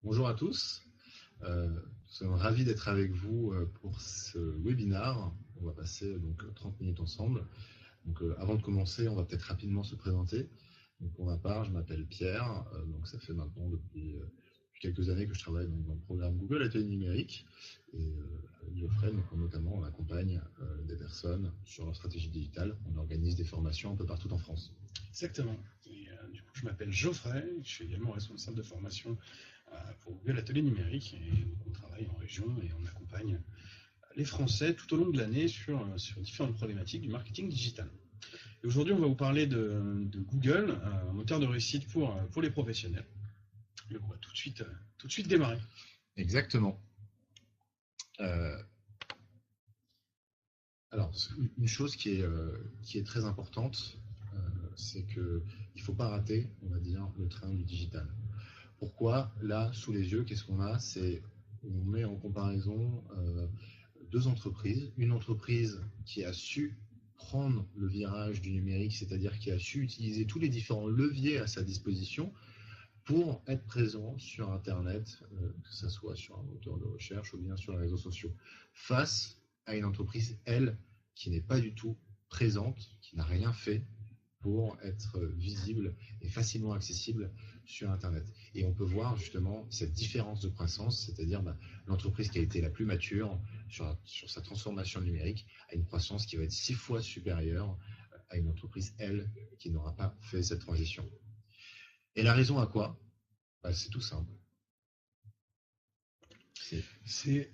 Bonjour à tous. Nous sommes ravis d'être avec vous pour ce webinaire. On va passer donc 30 minutes ensemble. Donc, avant de commencer, on va peut-être rapidement se présenter. Donc, pour ma part, je m'appelle Pierre. Donc, ça fait maintenant depuis quelques années que je travaille dans le programme Google Atelier Numérique. Et avec Geoffrey, notamment, on accompagne des personnes sur leur stratégie digitale. On organise des formations un peu partout en France. Exactement. Et, du coup, je m'appelle Geoffrey. Je suis également responsable de formation pour Google Atelier Numérique. Et donc, on travaille en région et on accompagne les Français tout au long de l'année sur différentes problématiques du marketing digital. Et aujourd'hui, on va vous parler de Google, un moteur de réussite pour les professionnels. Et on va tout de suite démarrer. Exactement. Alors, une chose qui est très importante, c'est qu'il ne faut pas rater, on va dire, le train du digital. Pourquoi? Là, sous les yeux, qu'est-ce qu'on a? On met en comparaison deux entreprises. Une entreprise qui a su prendre le virage du numérique, c'est-à-dire qui a su utiliser tous les différents leviers à sa disposition pour être présent sur Internet, que ce soit sur un moteur de recherche ou bien sur les réseaux sociaux, face à une entreprise, elle, qui n'est pas du tout présente, qui n'a rien fait pour être visible et facilement accessible sur Internet. Et on peut voir justement cette différence de croissance, c'est-à-dire l'entreprise qui a été la plus mature sur sa transformation numérique a une croissance qui va être 6 fois supérieure à une entreprise, elle, qui n'aura pas fait cette transition. Et la raison à quoi? C'est tout simple. C'est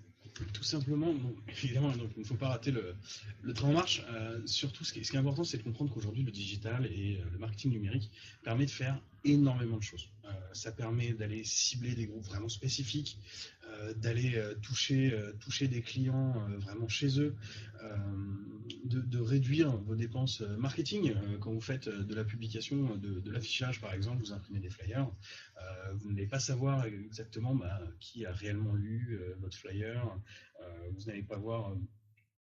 tout simplement, bon, évidemment, donc il ne faut pas rater le train en marche. Surtout, ce qui est important, c'est de comprendre qu'aujourd'hui, le digital et le marketing numérique permet de faire énormément de choses. Ça permet d'aller cibler des groupes vraiment spécifiques, d'aller toucher des clients vraiment chez eux, de réduire vos dépenses marketing. Quand vous faites de la publication, de l'affichage par exemple, vous imprimez des flyers, vous n'allez pas savoir exactement qui a réellement lu votre flyer, vous n'allez pas voir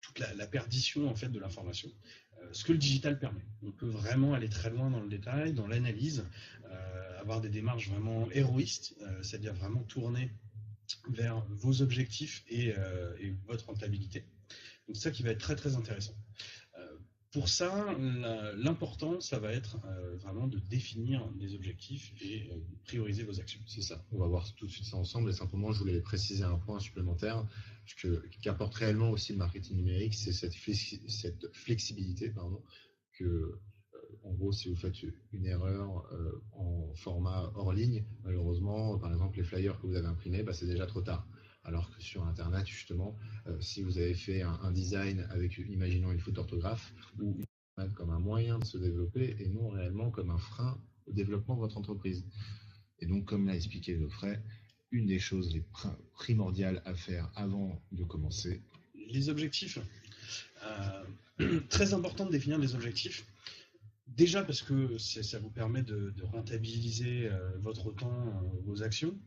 toute la perdition en fait de l'information. Ce que le digital permet. On peut vraiment aller très loin dans le détail, dans l'analyse, avoir des démarches vraiment héroïstes, c'est-à-dire vraiment tourner vers vos objectifs et votre rentabilité. Donc c'est ça qui va être très très intéressant. Pour ça, l'important, ça va être vraiment de définir des objectifs et de prioriser vos actions. C'est ça. On va voir tout de suite ça ensemble. Et simplement, je voulais préciser un point supplémentaire. Qu'apporte réellement aussi le marketing numérique, c'est cette flexibilité, que, en gros, si vous faites une erreur en format hors ligne, malheureusement, par exemple, les flyers que vous avez imprimés, c'est déjà trop tard. Alors que sur Internet, justement, si vous avez fait un design avec, imaginons, une faute d'orthographe, ou comme un moyen de se développer et non réellement comme un frein au développement de votre entreprise. Et donc, comme l'a expliqué Geoffrey, une des choses les primordiales à faire avant de commencer. Les objectifs. Très important de définir des objectifs. Déjà parce que ça vous permet de rentabiliser votre temps, vos actions,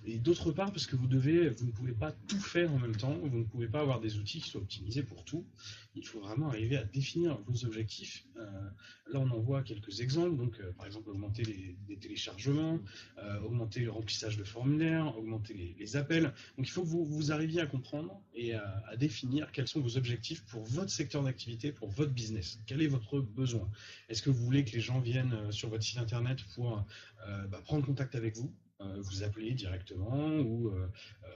et d'autre part parce que vous ne pouvez pas tout faire en même temps, vous ne pouvez pas avoir des outils qui soient optimisés pour tout. Il faut vraiment arriver à définir vos objectifs. Là, on en voit quelques exemples. Donc, par exemple, augmenter les téléchargements, augmenter le remplissage de formulaires, augmenter les appels. Donc, il faut que vous arriviez à comprendre et à définir quels sont vos objectifs pour votre secteur d'activité, pour votre business. Quel est votre besoin? Est-ce que vous voulez que les gens viennent sur votre site internet pour prendre contact avec vous, vous appeler directement ou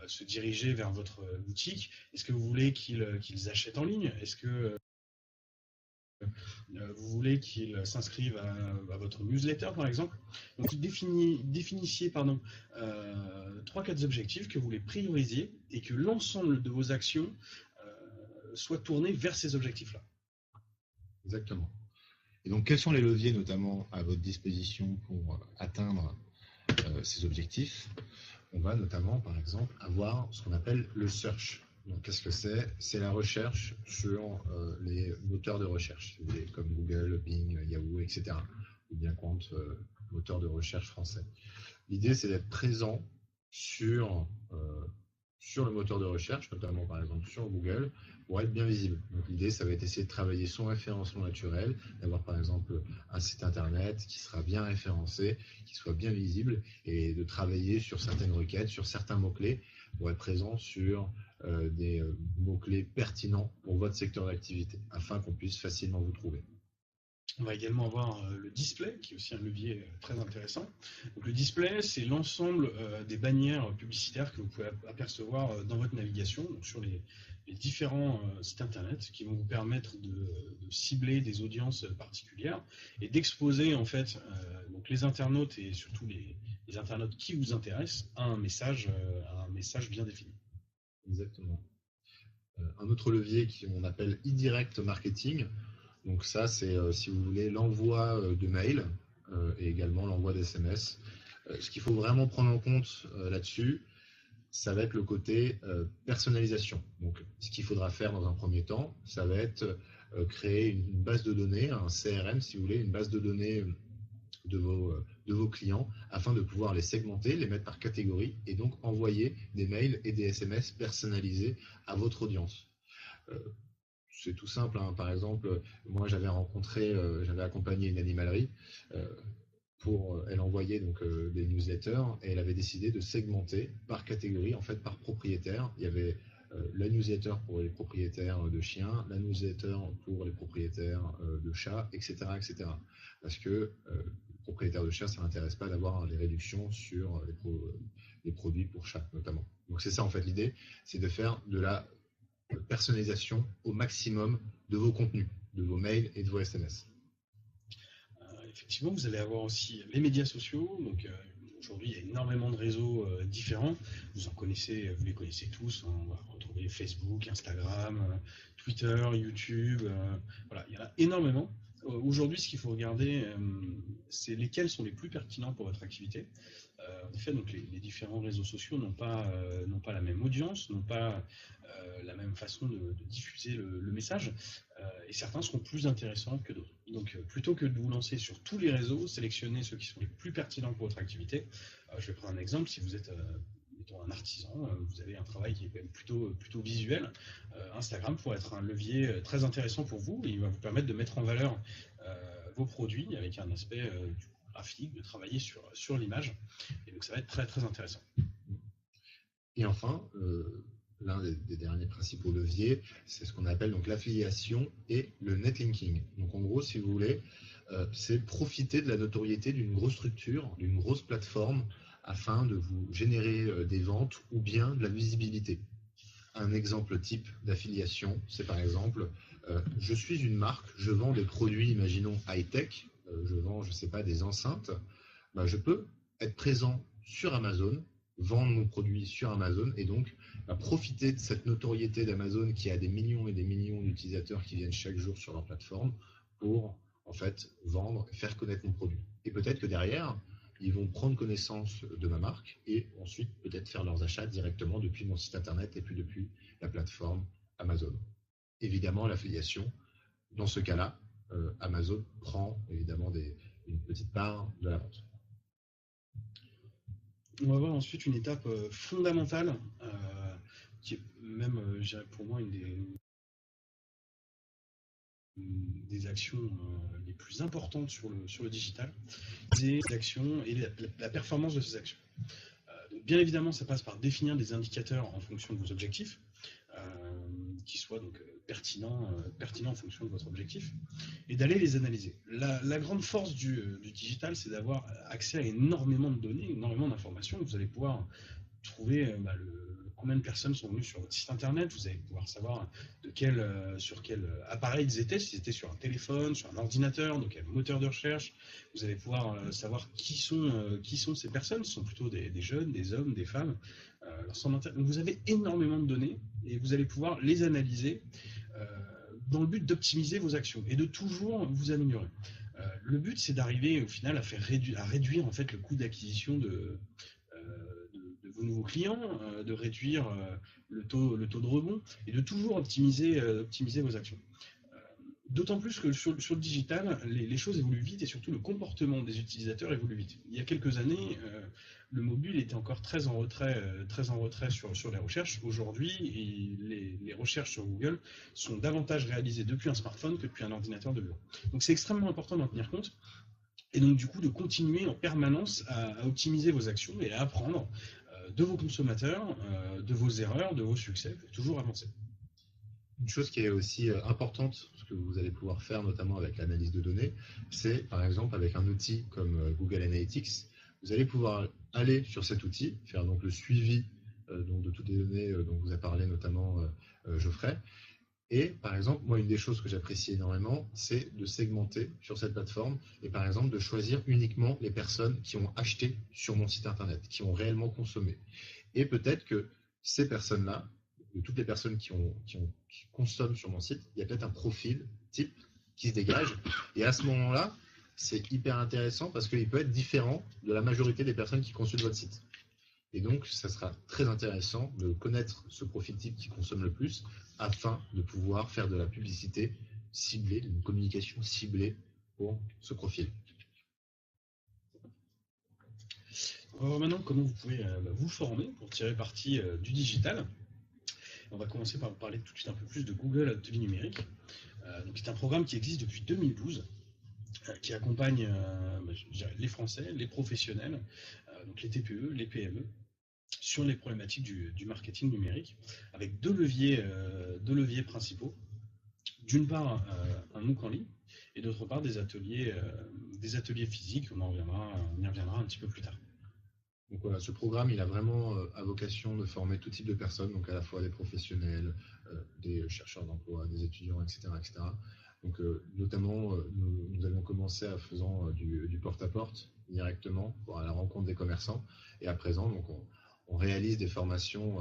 se diriger vers votre boutique? Est-ce que vous voulez qu'ils achètent en ligne? Est-ce que vous voulez qu'ils s'inscrivent à votre newsletter par exemple? Donc définissiez 3-4 objectifs, que vous les priorisiez et que l'ensemble de vos actions soit tourné vers ces objectifs-là. Exactement. Et donc, quels sont les leviers notamment à votre disposition pour atteindre ces objectifs? On va notamment, par exemple, avoir ce qu'on appelle le search. Donc, qu'est-ce que c'est? C'est la recherche sur les moteurs de recherche, comme Google, Bing, Yahoo, etc. Ou bien compte moteur de recherche français. L'idée, c'est d'être présent sur sur le moteur de recherche, notamment par exemple sur Google, pour être bien visible. Donc l'idée, ça va être d'essayer de travailler son référencement naturel, d'avoir par exemple un site internet qui sera bien référencé, qui soit bien visible, et de travailler sur certaines requêtes, sur certains mots-clés, pour être présent sur des mots-clés pertinents pour votre secteur d'activité, afin qu'on puisse facilement vous trouver. On va également avoir le display, qui est aussi un levier très intéressant. Donc, le display, c'est l'ensemble des bannières publicitaires que vous pouvez apercevoir dans votre navigation, donc sur les différents sites internet, qui vont vous permettre de cibler des audiences particulières et d'exposer en fait donc les internautes et surtout les internautes qui vous intéressent à un message bien défini. Exactement. Un autre levier qu'on appelle e-direct marketing. Donc ça, c'est, si vous voulez, l'envoi de mails et également l'envoi d'SMS. Ce qu'il faut vraiment prendre en compte là-dessus, ça va être le côté personnalisation. Donc ce qu'il faudra faire dans un premier temps, ça va être créer une base de données, un CRM si vous voulez, une base de données de vos clients afin de pouvoir les segmenter, les mettre par catégorie et donc envoyer des mails et des SMS personnalisés à votre audience. C'est tout simple, hein. Par exemple, moi j'avais accompagné une animalerie elle envoyait donc des newsletters et elle avait décidé de segmenter par catégorie, en fait par propriétaire. Il y avait la newsletter pour les propriétaires de chiens, la newsletter pour les propriétaires de chats, etc., etc. Parce que les propriétaires de chats, ça n'intéresse pas d'avoir des réductions sur les produits pour chats notamment. Donc c'est ça en fait l'idée, c'est de faire de la personnalisation au maximum de vos contenus, de vos mails et de vos SMS. Effectivement, vous allez avoir aussi les médias sociaux. Donc aujourd'hui, il y a énormément de réseaux différents. Vous les connaissez tous. On va retrouver Facebook, Instagram, Twitter, YouTube. Voilà, il y en a énormément. Aujourd'hui, ce qu'il faut regarder, c'est lesquels sont les plus pertinents pour votre activité. En effet, donc les différents réseaux sociaux n'ont pas la même audience, n'ont pas la même façon de diffuser le message, et certains seront plus intéressants que d'autres. Donc, plutôt que de vous lancer sur tous les réseaux, sélectionnez ceux qui sont les plus pertinents pour votre activité. Je vais prendre un exemple. Si vous êtes un artisan, vous avez un travail qui est quand même plutôt visuel, Instagram pourrait être un levier très intéressant pour vous. Il va vous permettre de mettre en valeur vos produits avec un aspect graphique, de travailler sur l'image. Et donc ça va être très très intéressant. Et enfin, l'un des derniers principaux leviers, c'est ce qu'on appelle donc l'affiliation et le netlinking. Donc en gros, si vous voulez, c'est profiter de la notoriété d'une grosse structure, d'une grosse plateforme, afin de vous générer des ventes ou bien de la visibilité. Un exemple type d'affiliation, c'est par exemple, je suis une marque, je vends des produits, imaginons high-tech, je vends, je ne sais pas, des enceintes, je peux être présent sur Amazon, vendre mon produit sur Amazon et donc profiter de cette notoriété d'Amazon qui a des millions et des millions d'utilisateurs qui viennent chaque jour sur leur plateforme pour en fait vendre et faire connaître mon produit. Et peut-être que derrière, ils vont prendre connaissance de ma marque et ensuite peut-être faire leurs achats directement depuis mon site internet et puis depuis la plateforme Amazon. Évidemment, l'affiliation, dans ce cas-là, Amazon prend évidemment une petite part de la vente. On va voir ensuite une étape fondamentale qui est même, je dirais pour moi, une des actions les plus importantes sur le digital, des actions et la performance de ces actions. Donc bien évidemment, ça passe par définir des indicateurs en fonction de vos objectifs, qui soient donc pertinents en fonction de votre objectif, et d'aller les analyser. La grande force du digital, c'est d'avoir accès à énormément de données, énormément d'informations. Vous allez pouvoir trouver combien de personnes sont venues sur votre site internet, vous allez pouvoir savoir sur quel appareil ils étaient, s'ils étaient sur un téléphone, sur un ordinateur, donc quel moteur de recherche. Vous allez pouvoir savoir qui sont ces personnes, ce sont plutôt des jeunes, des hommes, des femmes. Donc vous avez énormément de données et vous allez pouvoir les analyser dans le but d'optimiser vos actions et de toujours vous améliorer. Le but, c'est d'arriver au final à réduire en fait le coût d'acquisition de vos nouveaux clients, de réduire le taux de rebond et de toujours optimiser vos actions. D'autant plus que sur le digital, les choses évoluent vite et surtout le comportement des utilisateurs évolue vite. Il y a quelques années, le mobile était encore très en retrait sur les recherches. Aujourd'hui, les recherches sur Google sont davantage réalisées depuis un smartphone que depuis un ordinateur de bureau. Donc c'est extrêmement important d'en tenir compte et donc du coup de continuer en permanence à optimiser vos actions et à apprendre de vos consommateurs, de vos erreurs, de vos succès pour toujours avancer. Une chose qui est aussi importante, ce que vous allez pouvoir faire notamment avec l'analyse de données, c'est par exemple avec un outil comme Google Analytics, vous allez pouvoir aller sur cet outil, faire donc le suivi donc de toutes les données dont vous a parlé notamment Geoffrey. Et par exemple, moi, une des choses que j'apprécie énormément, c'est de segmenter sur cette plateforme et par exemple de choisir uniquement les personnes qui ont acheté sur mon site internet, qui ont réellement consommé. Et peut-être que ces personnes-là, de toutes les personnes qui consomment sur mon site, il y a peut-être un profil type qui se dégage. Et à ce moment-là, c'est hyper intéressant parce qu'il peut être différent de la majorité des personnes qui consultent votre site. Et donc, ça sera très intéressant de connaître ce profil type qui consomme le plus afin de pouvoir faire de la publicité ciblée, une communication ciblée pour ce profil. On va voir maintenant comment vous pouvez vous former pour tirer parti du digital. On va commencer par vous parler tout de suite un peu plus de Google Atelier Numérique. Donc c'est un programme qui existe depuis 2012, qui accompagne les Français, les professionnels, donc les TPE, les PME, sur les problématiques du marketing numérique, avec deux leviers principaux. D'une part, un MOOC en ligne, et d'autre part, des ateliers physiques. On y reviendra un petit peu plus tard. Donc voilà, ce programme, il a vraiment à vocation de former tout type de personnes, donc à la fois des professionnels, des chercheurs d'emploi, des étudiants, etc. etc. Donc notamment, nous allons commencer en faisant du porte-à-porte directement pour à la rencontre des commerçants. Et à présent, donc, on réalise des formations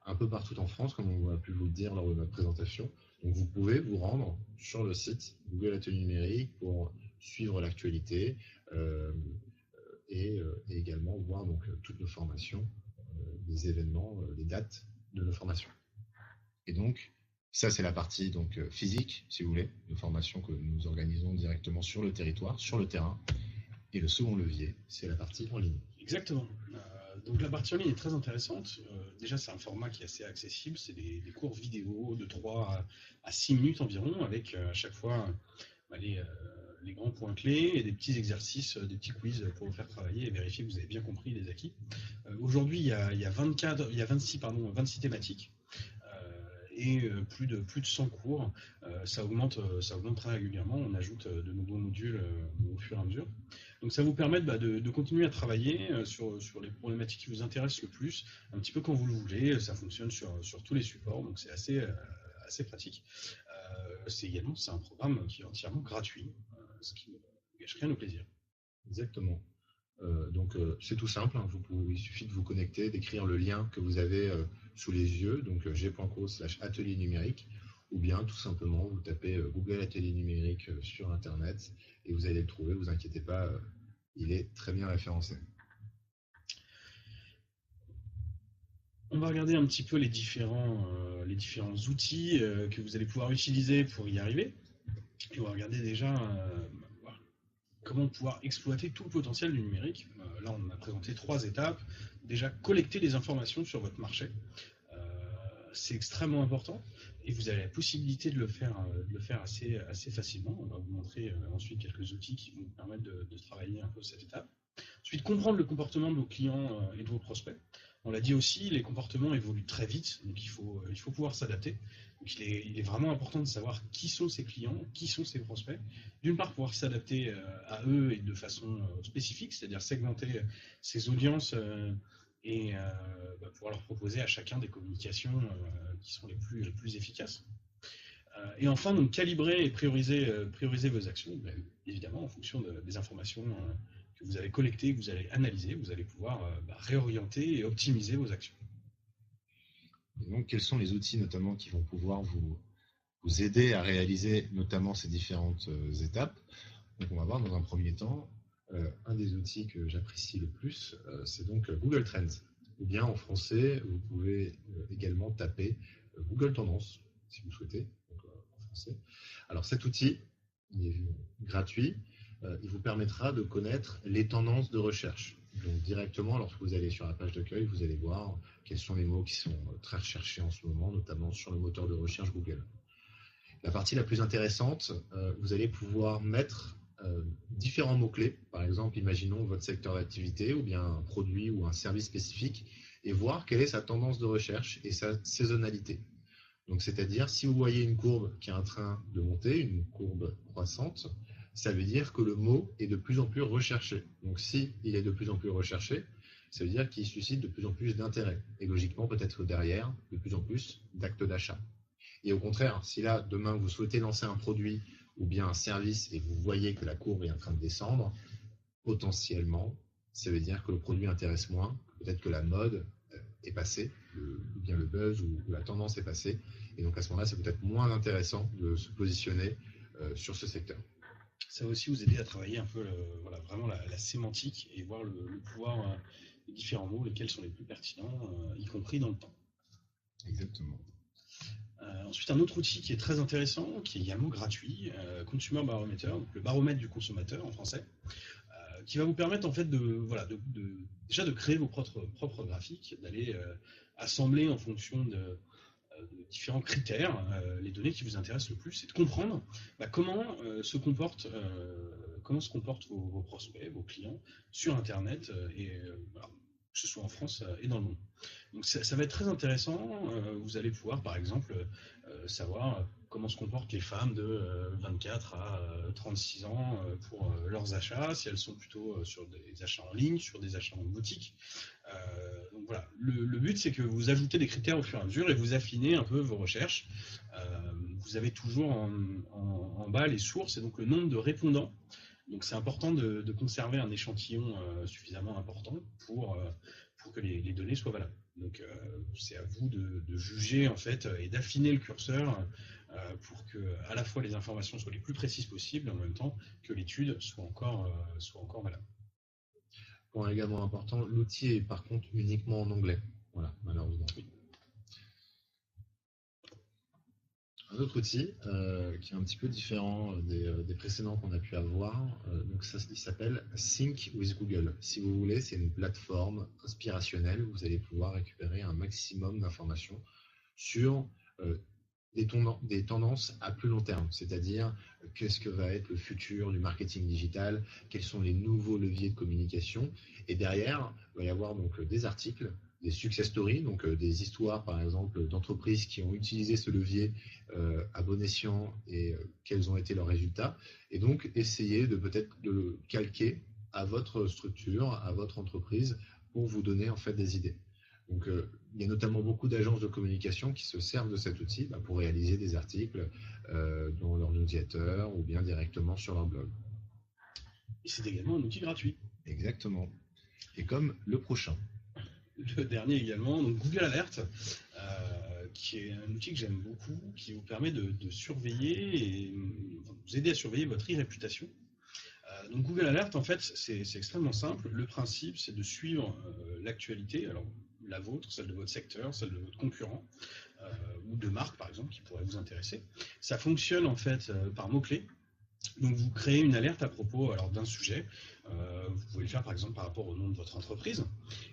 un peu partout en France, comme on a pu vous le dire lors de notre présentation. Donc vous pouvez vous rendre sur le site Google Atelier Numérique pour suivre l'actualité, et également voir donc toutes nos formations, les événements, les dates de nos formations. Et donc, ça c'est la partie donc physique, si vous voulez, de formations que nous organisons directement sur le territoire, sur le terrain. Et le second levier, c'est la partie en ligne. Exactement. Donc la partie en ligne est très intéressante. Déjà, c'est un format qui est assez accessible. C'est des cours vidéo de 3 à 6 minutes environ, avec à chaque fois les grands points clés et des petits exercices, des petits quiz pour vous faire travailler et vérifier que vous avez bien compris les acquis. Aujourd'hui, il y a 26 thématiques et plus de 100 cours. Ça augmente très régulièrement. On ajoute de nouveaux modules au fur et à mesure. Donc ça vous permet de continuer à travailler sur les problématiques qui vous intéressent le plus, un petit peu quand vous le voulez. Ça fonctionne sur tous les supports, donc c'est assez pratique. C'est un programme qui est entièrement gratuit, ce qui ne gâche rien au plaisir. Exactement. Donc c'est tout simple, hein. Il suffit de vous connecter, d'écrire le lien que vous avez sous les yeux, donc g.co/atelier numérique, ou bien tout simplement vous tapez Google Atelier Numérique sur Internet et vous allez le trouver, vous inquiétez pas, il est très bien référencé. On va regarder un petit peu les différents outils que vous allez pouvoir utiliser pour y arriver. Et on va regarder déjà comment pouvoir exploiter tout le potentiel du numérique. Là, on a présenté 3 étapes. Déjà, collecter des informations sur votre marché. C'est extrêmement important et vous avez la possibilité de le faire assez facilement. On va vous montrer ensuite quelques outils qui vont vous permettre de travailler un peu cette étape. Ensuite, comprendre le comportement de vos clients et de vos prospects. On l'a dit aussi, les comportements évoluent très vite, donc il faut pouvoir s'adapter. Donc il est vraiment important de savoir qui sont ses clients, qui sont ses prospects. D'une part, pouvoir s'adapter à eux et de façon spécifique, c'est-à-dire segmenter ses audiences et pouvoir leur proposer à chacun des communications qui sont les plus efficaces. Et enfin, donc, calibrer et prioriser vos actions, évidemment en fonction des informations que vous avez collectées, que vous allez analyser, vous allez pouvoir réorienter et optimiser vos actions. Et donc, quels sont les outils notamment qui vont pouvoir vous aider à réaliser notamment ces différentes étapes? Donc, on va voir dans un premier temps, un des outils que j'apprécie le plus, c'est donc Google Trends. Ou bien en français, vous pouvez également taper Google Tendance, si vous souhaitez. Donc, en français. Alors cet outil, il est gratuit, il vous permettra de connaître les tendances de recherche. Donc directement, lorsque vous allez sur la page d'accueil, vous allez voir quels sont les mots qui sont très recherchés en ce moment, notamment sur le moteur de recherche Google. La partie la plus intéressante, vous allez pouvoir mettre différents mots-clés. Par exemple, imaginons votre secteur d'activité ou bien un produit ou un service spécifique et voir quelle est sa tendance de recherche et sa saisonnalité. Donc, c'est-à-dire, si vous voyez une courbe qui est en train de monter, une courbe croissante, ça veut dire que le mot est de plus en plus recherché. Donc, si il est de plus en plus recherché, ça veut dire qu'il suscite de plus en plus d'intérêt. Et logiquement, peut-être derrière, de plus en plus d'actes d'achat. Et au contraire, si là, demain, vous souhaitez lancer un produit ou bien un service et vous voyez que la courbe est en train de descendre, potentiellement, ça veut dire que le produit intéresse moins, peut-être que la mode est passée, ou bien le buzz ou la tendance est passée, et donc à ce moment-là, c'est peut-être moins intéressant de se positionner sur ce secteur. Ça va aussi vous aider à travailler un peu vraiment la sémantique et voir le pouvoir des différents mots, lesquels sont les plus pertinents, y compris dans le temps. Exactement. Ensuite, un autre outil qui est très intéressant, qui est également gratuit, Consumer Barometer, donc le baromètre du consommateur en français, qui va vous permettre en fait déjà de créer vos propres graphiques, d'aller assembler en fonction de différents critères les données qui vous intéressent le plus, et de comprendre comment se comportent vos prospects, vos clients sur Internet, que ce soit en France et dans le monde. Donc ça va être très intéressant. Vous allez pouvoir, par exemple, savoir comment se comportent les femmes de 24 à 36 ans pour leurs achats, si elles sont plutôt sur des achats en ligne, sur des achats en boutique. Donc voilà, le but c'est que vous ajoutez des critères au fur et à mesure et vous affinez un peu vos recherches. Vous avez toujours en bas les sources et donc le nombre de répondants. Donc c'est important de conserver un échantillon suffisamment important pour que les données soient valables. Donc c'est à vous de juger en fait et d'affiner le curseur pour que à la fois les informations soient les plus précises possibles et en même temps que l'étude soit encore valable. Point également important, l'outil est par contre uniquement en anglais. Voilà, malheureusement. Oui. Un autre outil qui est un petit peu différent des précédents qu'on a pu avoir, donc il s'appelle Sync with Google. Si vous voulez, c'est une plateforme inspirationnelle où vous allez pouvoir récupérer un maximum d'informations sur des tendances à plus long terme, c'est-à-dire qu'est-ce que va être le futur du marketing digital, quels sont les nouveaux leviers de communication, et derrière, il va y avoir donc des articles, des success stories, donc des histoires par exemple d'entreprises qui ont utilisé ce levier à bon escient et quels ont été leurs résultats, et donc essayer de peut-être de le calquer à votre structure, à votre entreprise pour vous donner en fait des idées. Donc il y a notamment beaucoup d'agences de communication qui se servent de cet outil pour réaliser des articles dans leur newsletter ou bien directement sur leur blog. Et c'est également un outil gratuit. Exactement. Et comme le prochain. Le dernier également, donc Google Alert, qui est un outil que j'aime beaucoup, qui vous permet de surveiller et vous aider à surveiller votre e-réputation. Donc Google Alert, en fait, c'est extrêmement simple. Le principe, c'est de suivre l'actualité, alors la vôtre, celle de votre secteur, celle de votre concurrent, ou de marque, par exemple, qui pourrait vous intéresser. Ça fonctionne, en fait, par mots-clés. Donc vous créez une alerte à propos d'un sujet. Vous pouvez le faire par exemple par rapport au nom de votre entreprise.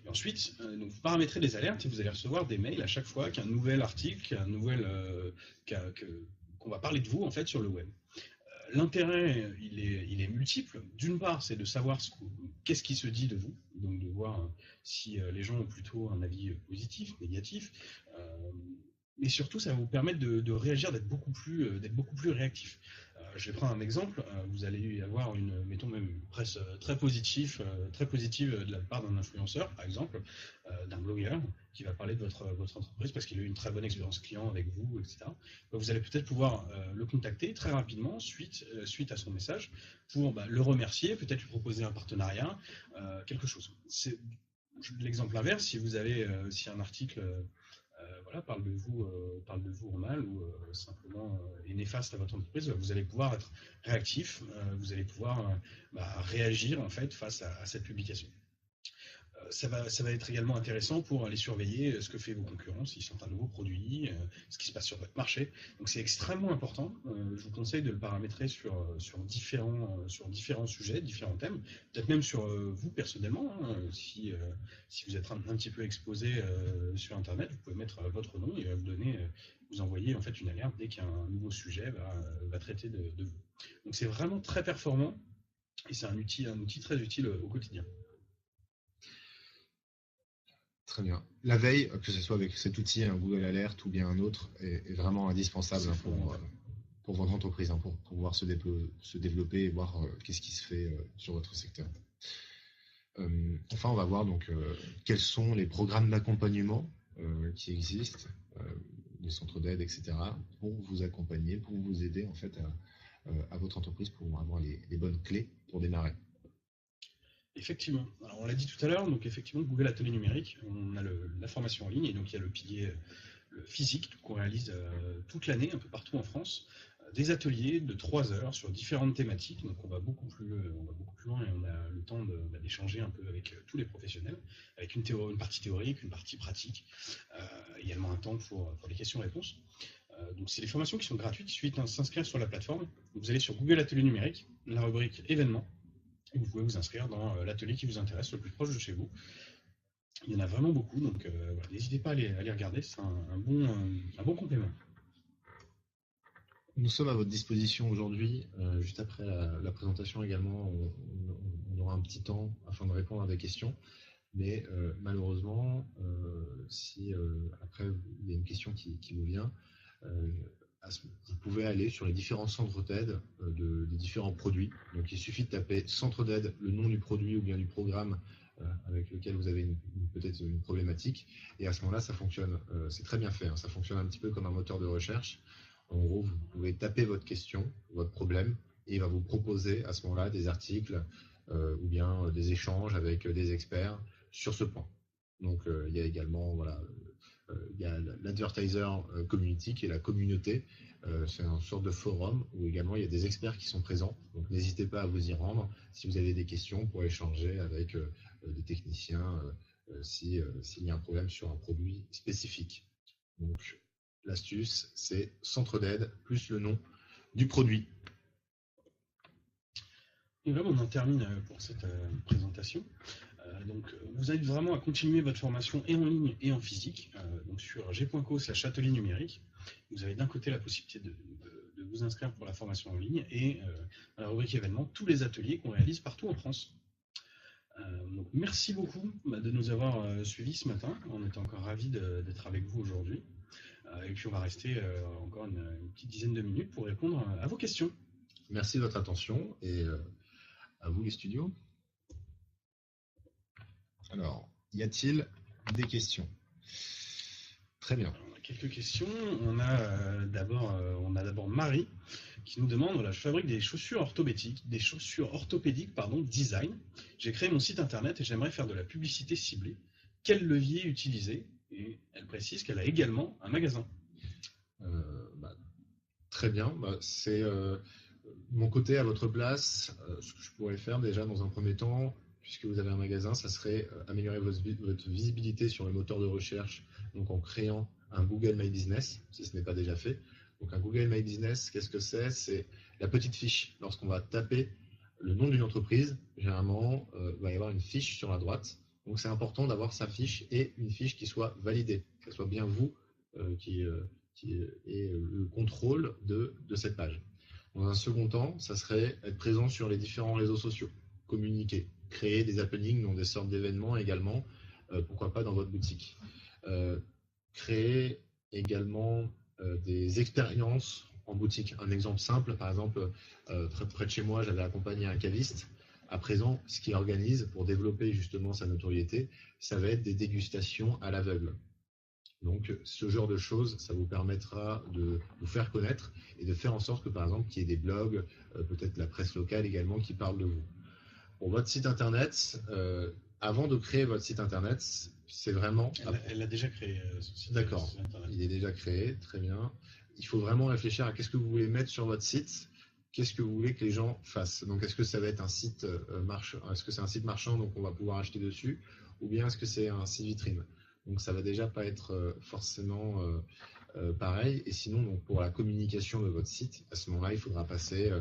Et ensuite, donc, vous paramétrez les alertes et vous allez recevoir des mails à chaque fois qu'un nouvel article, qu'on va parler de vous en fait sur le web. L'intérêt, il est multiple. D'une part, c'est de savoir qu'est-ce qui se dit de vous, donc de voir si les gens ont plutôt un avis positif, négatif. Mais surtout, ça va vous permettre de réagir, d'être beaucoup plus réactif. Je vais prendre un exemple. Vous allez avoir mettons même une presse très positive de la part d'un influenceur, par exemple, d'un blogueur qui va parler de votre entreprise parce qu'il a eu une très bonne expérience client avec vous, etc. Vous allez peut-être pouvoir le contacter très rapidement suite à son message pour le remercier, peut-être lui proposer un partenariat, quelque chose. C'est l'exemple inverse. Si un article parle de vous en mal ou simplement est néfaste à votre entreprise, vous allez pouvoir être réactif, vous allez pouvoir réagir en fait face à cette publication. ça va être également intéressant pour aller surveiller ce que fait vos concurrents, s'ils sortent un nouveau produit, ce qui se passe sur votre marché. Donc c'est extrêmement important. Je vous conseille de le paramétrer sur différents sujets, différents thèmes, peut-être même sur vous personnellement. Si vous êtes un petit peu exposé sur Internet, vous pouvez mettre votre nom et vous envoyer en fait une alerte dès qu'un nouveau sujet va traiter de vous. Donc c'est vraiment très performant et c'est un outil très utile au quotidien. Très bien. La veille, que ce soit avec cet outil, un Google Alert ou bien un autre, est vraiment indispensable pour votre entreprise, pour pouvoir se développer et voir qu'est-ce qui se fait sur votre secteur. Enfin, on va voir donc quels sont les programmes d'accompagnement qui existent, les centres d'aide, etc., pour vous accompagner, pour vous aider en fait à votre entreprise pour avoir les bonnes clés pour démarrer. Effectivement. Alors, on l'a dit tout à l'heure, donc effectivement, Google Atelier Numérique, on a la formation en ligne, et donc il y a le pilier physique qu'on réalise toute l'année, un peu partout en France, des ateliers de 3 heures sur différentes thématiques, donc on va beaucoup plus loin et on a le temps d'échanger un peu avec tous les professionnels, avec une partie théorique, une partie pratique, également un temps pour les questions-réponses. Donc c'est des formations qui sont gratuites, il suffit de s'inscrire sur la plateforme. Vous allez sur Google Atelier Numérique, la rubrique événements, et vous pouvez vous inscrire dans l'atelier qui vous intéresse, le plus proche de chez vous. Il y en a vraiment beaucoup, donc n'hésitez pas à les regarder, c'est un bon complément. Nous sommes à votre disposition aujourd'hui, juste après la présentation également, on aura un petit temps afin de répondre à des questions, mais malheureusement, si après il y a une question qui vous vient, vous pouvez aller sur les différents centres d'aide des différents produits. Donc il suffit de taper centre d'aide, le nom du produit ou bien du programme avec lequel vous avez peut-être une problématique, et à ce moment-là ça fonctionne, c'est très bien fait, hein, ça fonctionne un petit peu comme un moteur de recherche. En gros, vous pouvez taper votre question, votre problème, et il va vous proposer à ce moment-là des articles ou bien des échanges avec des experts sur ce point. Donc il y a également il y a l'advertiser community qui est la communauté. C'est une sorte de forum où également il y a des experts qui sont présents. Donc n'hésitez pas à vous y rendre si vous avez des questions pour échanger avec des techniciens s'il y a un problème sur un produit spécifique. Donc l'astuce, c'est centre d'aide plus le nom du produit. Et là, on en termine pour cette présentation. Donc, vous invite vraiment à continuer votre formation et en ligne et en physique. Donc sur g.co/atelier numérique, vous avez d'un côté la possibilité de vous inscrire pour la formation en ligne et à la rubrique événements, tous les ateliers qu'on réalise partout en France. Donc, merci beaucoup de nous avoir suivis ce matin. On était encore ravis d'être avec vous aujourd'hui. Et puis on va rester encore une petite dizaine de minutes pour répondre à vos questions. Merci de votre attention et à vous les studios. Alors, y a-t-il des questions? Très bien. Alors, on a quelques questions. On a d'abord Marie qui nous demande, voilà, je fabrique des chaussures orthopédiques, design. J'ai créé mon site internet et j'aimerais faire de la publicité ciblée. Quel levier utiliser? Et elle précise qu'elle a également un magasin. Très bien. C'est mon côté à votre place. Ce que je pourrais faire déjà dans un premier temps, puisque vous avez un magasin, ça serait améliorer votre visibilité sur le moteur de recherche, donc en créant un Google My Business, si ce n'est pas déjà fait. Donc un Google My Business, qu'est-ce que c'est? C'est la petite fiche. Lorsqu'on va taper le nom d'une entreprise, généralement, il va y avoir une fiche sur la droite. Donc c'est important d'avoir sa fiche et une fiche qui soit validée, que ce soit bien vous qui ait le contrôle de cette page. Dans un second temps, ça serait être présent sur les différents réseaux sociaux, communiquer, créer des happenings, donc des sortes d'événements également, pourquoi pas dans votre boutique. Créer également des expériences en boutique. Un exemple simple, par exemple, très près de chez moi, j'avais accompagné un caviste. À présent, ce qu'il organise pour développer justement sa notoriété, ça va être des dégustations à l'aveugle. Donc, ce genre de choses, ça vous permettra de vous faire connaître et de faire en sorte que, par exemple, qu'il y ait des blogs, peut-être la presse locale également, qui parlent de vous. Pour votre site internet, avant de créer votre site internet, c'est vraiment... Elle l'a déjà créé, son site. D'accord, il est déjà créé, très bien. Il faut vraiment réfléchir à qu'est-ce que vous voulez mettre sur votre site qu'est-ce que vous voulez que les gens fassent. Donc, est-ce que ça va être un site est-ce que c'est un site marchand, donc on va pouvoir acheter dessus, ou bien est-ce que c'est un site vitrine? Donc, ça va déjà pas être forcément pareil. Et sinon, donc, pour la communication de votre site, à ce moment-là, il faudra passer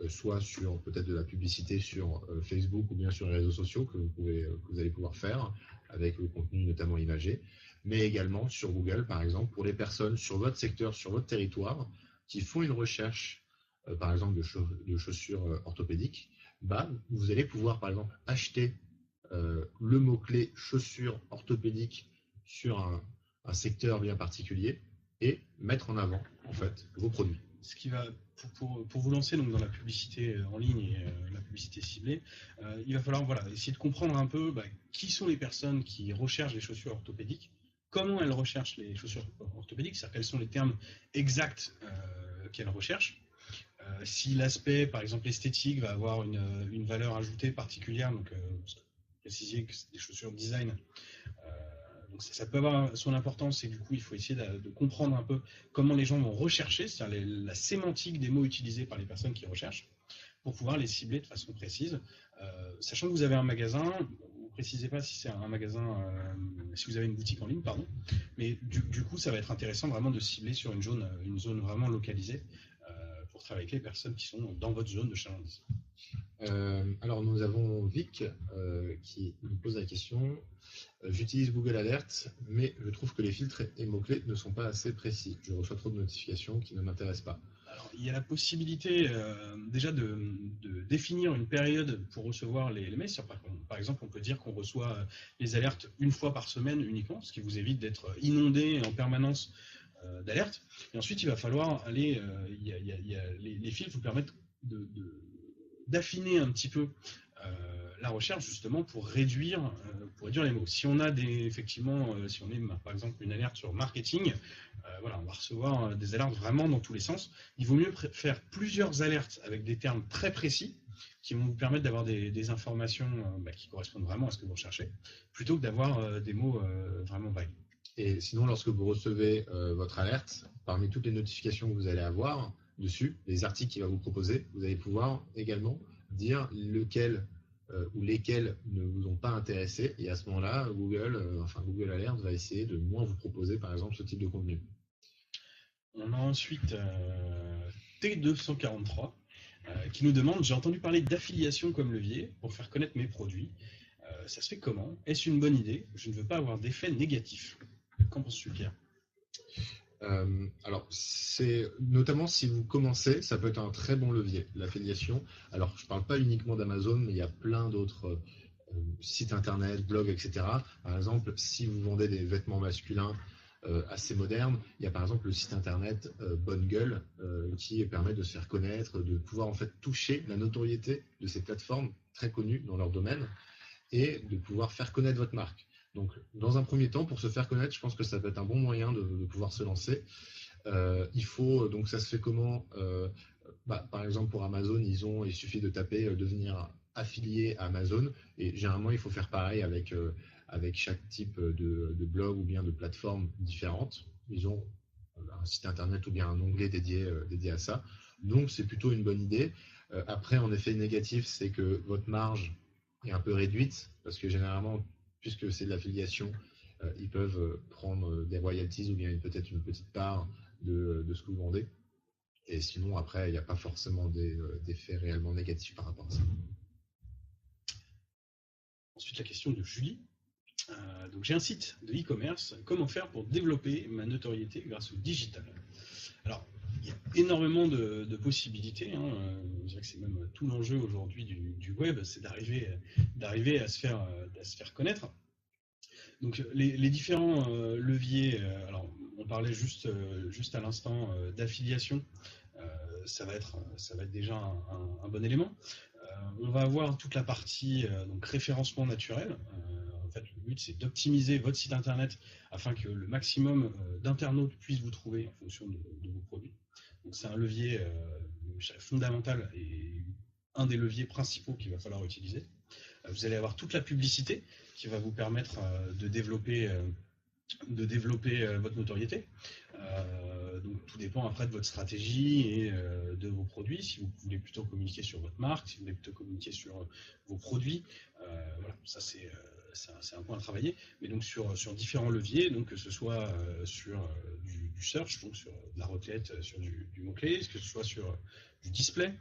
soit sur peut-être de la publicité sur Facebook ou bien sur les réseaux sociaux que vous allez pouvoir faire avec le contenu notamment imagé, mais également sur Google, par exemple, pour les personnes sur votre secteur, sur votre territoire, qui font une recherche, par exemple, de chaussures orthopédiques. Vous allez pouvoir, par exemple, acheter le mot-clé chaussures orthopédiques sur un secteur bien particulier et mettre en avant, en fait, vos produits. Ce qui va, pour vous lancer donc, dans la publicité en ligne et la publicité ciblée, il va falloir essayer de comprendre un peu qui sont les personnes qui recherchent les chaussures orthopédiques, comment elles recherchent les chaussures orthopédiques, c'est-à-dire quels sont les termes exacts qu'elles recherchent. Si l'aspect, par exemple, esthétique va avoir une valeur ajoutée particulière, donc préciser que c'est des chaussures design, donc ça peut avoir son importance et du coup il faut essayer de comprendre un peu comment les gens vont rechercher, c'est-à-dire la sémantique des mots utilisés par les personnes qui recherchent pour pouvoir les cibler de façon précise. Sachant que vous avez un magasin, vous ne précisez pas si c'est un magasin, si vous avez une boutique en ligne, pardon, mais du coup ça va être intéressant vraiment de cibler sur une zone vraiment localisée pour travailler avec les personnes qui sont dans votre zone de chalandise. Alors nous avons Vic qui nous pose la question. J'utilise Google Alert, mais je trouve que les filtres et mots-clés ne sont pas assez précis. Je reçois trop de notifications qui ne m'intéressent pas. Alors, il y a la possibilité déjà de définir une période pour recevoir les mails. Par exemple, on peut dire qu'on reçoit les alertes une fois par semaine uniquement, ce qui vous évite d'être inondé en permanence d'alertes. Et ensuite, il va falloir aller... les filtres vous permettent d'affiner un petit peu la recherche justement pour réduire les mots. Si on a si on est par exemple une alerte sur marketing, on va recevoir des alertes vraiment dans tous les sens. Il vaut mieux faire plusieurs alertes avec des termes très précis qui vont vous permettre d'avoir des informations qui correspondent vraiment à ce que vous recherchez, plutôt que d'avoir des mots vraiment vagues. Et sinon, lorsque vous recevez votre alerte, parmi toutes les notifications que vous allez avoir dessus, les articles qu'il va vous proposer, vous allez pouvoir également dire lequel ou lesquels ne vous ont pas intéressé, et à ce moment-là, Google Alert va essayer de moins vous proposer, par exemple, ce type de contenu. On a ensuite T243 qui nous demande: j'ai entendu parler d'affiliation comme levier pour faire connaître mes produits. Ça se fait comment? Est-ce une bonne idée? Je ne veux pas avoir d'effet négatif. Qu'en penses-tu, Pierre? Alors, c'est notamment si vous commencez, ça peut être un très bon levier, l'affiliation. Alors, je ne parle pas uniquement d'Amazon, mais il y a plein d'autres sites internet, blogs, etc. Par exemple, si vous vendez des vêtements masculins assez modernes, il y a par exemple le site internet Bonne Gueule qui permet de se faire connaître, de pouvoir en fait toucher la notoriété de ces plateformes très connues dans leur domaine et de pouvoir faire connaître votre marque. Donc, dans un premier temps, pour se faire connaître, je pense que ça peut être un bon moyen de pouvoir se lancer. Donc ça se fait comment? Par exemple, pour Amazon, il suffit de taper devenir affilié à Amazon, et généralement, il faut faire pareil avec chaque type de blog ou bien de plateforme différente. Ils ont un site internet ou bien un onglet dédié à ça. Donc, c'est plutôt une bonne idée. Après, en effet négatif, c'est que votre marge est un peu réduite, parce que généralement, puisque c'est de l'affiliation, ils peuvent prendre des royalties ou bien peut-être une petite part de ce que vous vendez. Et sinon, après, il n'y a pas forcément d'effets réellement négatifs par rapport à ça. Ensuite, la question de Julie. Donc, j'ai un site de e-commerce. Comment faire pour développer ma notoriété grâce au digital? Alors, il y a énormément de possibilités. Je dirais que c'est même tout l'enjeu aujourd'hui du web, c'est d'arriver à se faire connaître. Donc les différents leviers, alors on parlait juste à l'instant d'affiliation, ça va être déjà un bon élément. On va avoir toute la partie donc référencement naturel. En fait, le but c'est d'optimiser votre site internet afin que le maximum d'internautes puissent vous trouver en fonction de vos produits. Donc c'est un levier fondamental et un des leviers principaux qu'il va falloir utiliser. Vous allez avoir toute la publicité qui va vous permettre de développer votre notoriété. Donc tout dépend après de votre stratégie et de vos produits. Si vous voulez plutôt communiquer sur votre marque, si vous voulez plutôt communiquer sur vos produits, voilà, ça c'est un point à travailler. Mais donc sur différents leviers, donc que ce soit sur du search, donc sur de la requête, sur du mot-clé, que ce soit sur du display.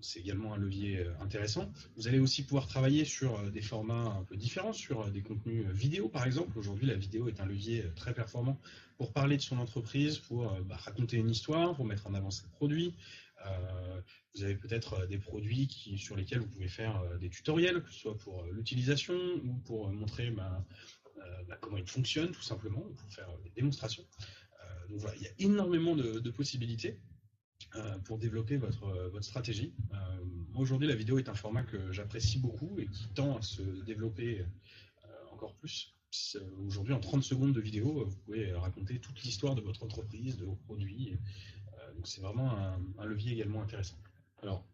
C'est également un levier intéressant. Vous allez aussi pouvoir travailler sur des formats un peu différents, sur des contenus vidéo par exemple. Aujourd'hui, la vidéo est un levier très performant pour parler de son entreprise, pour raconter une histoire, pour mettre en avant ses produits. Vous avez peut-être des produits sur lesquels vous pouvez faire des tutoriels, que ce soit pour l'utilisation ou pour montrer comment ils fonctionnent tout simplement, pour faire des démonstrations. Donc voilà, il y a énormément de possibilités pour développer votre stratégie. Moi aujourd'hui, la vidéo est un format que j'apprécie beaucoup et qui tend à se développer encore plus. Aujourd'hui, en 30 secondes de vidéo, vous pouvez raconter toute l'histoire de votre entreprise, de vos produits. Donc c'est vraiment un levier également intéressant. Alors,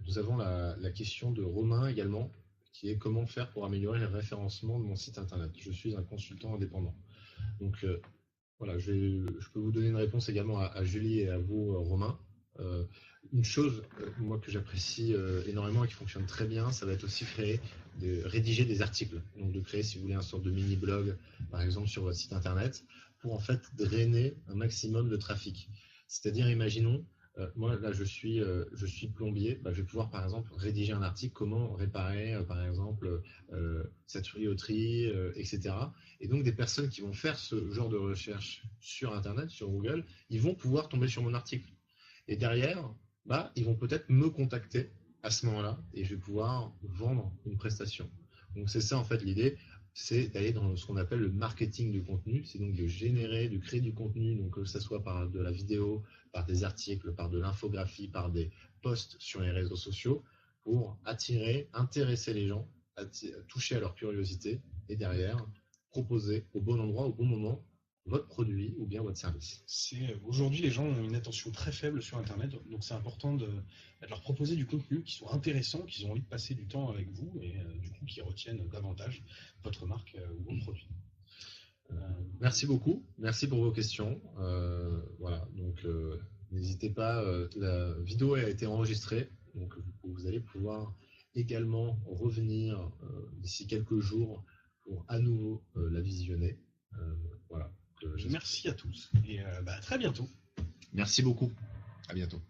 nous avons la question de Romain également, qui est comment faire pour améliorer le référencement de mon site internet. Je suis un consultant indépendant. Donc voilà, je peux vous donner une réponse également à Julie et à vous, Romain. Une chose, moi, que j'apprécie énormément et qui fonctionne très bien, ça va être aussi de rédiger des articles. Donc de créer, si vous voulez, un sorte de mini-blog, par exemple, sur votre site internet, pour en fait drainer un maximum de trafic. C'est-à-dire, imaginons, moi là je suis plombier, je vais pouvoir par exemple rédiger un article comment réparer par exemple sa tuyauterie, etc. Et donc des personnes qui vont faire ce genre de recherche sur internet, sur Google, ils vont pouvoir tomber sur mon article. Et derrière, ils vont peut-être me contacter à ce moment-là et je vais pouvoir vendre une prestation. Donc c'est ça en fait l'idée, c'est d'aller dans ce qu'on appelle le marketing du contenu, c'est donc de créer du contenu, donc que ce soit par de la vidéo, par des articles, par de l'infographie, par des posts sur les réseaux sociaux, pour attirer, intéresser les gens, toucher à leur curiosité et derrière proposer au bon endroit, au bon moment, votre produit ou bien votre service. Aujourd'hui, les gens ont une attention très faible sur Internet, donc c'est important de leur proposer du contenu qui soit intéressant, qu'ils ont envie de passer du temps avec vous et du coup qui retiennent davantage votre marque ou vos produits. Merci beaucoup, merci pour vos questions. Voilà, donc n'hésitez pas, la vidéo a été enregistrée, donc vous allez pouvoir également revenir d'ici quelques jours pour à nouveau la visionner. Voilà. Merci à tous et à très bientôt. Merci beaucoup, à bientôt.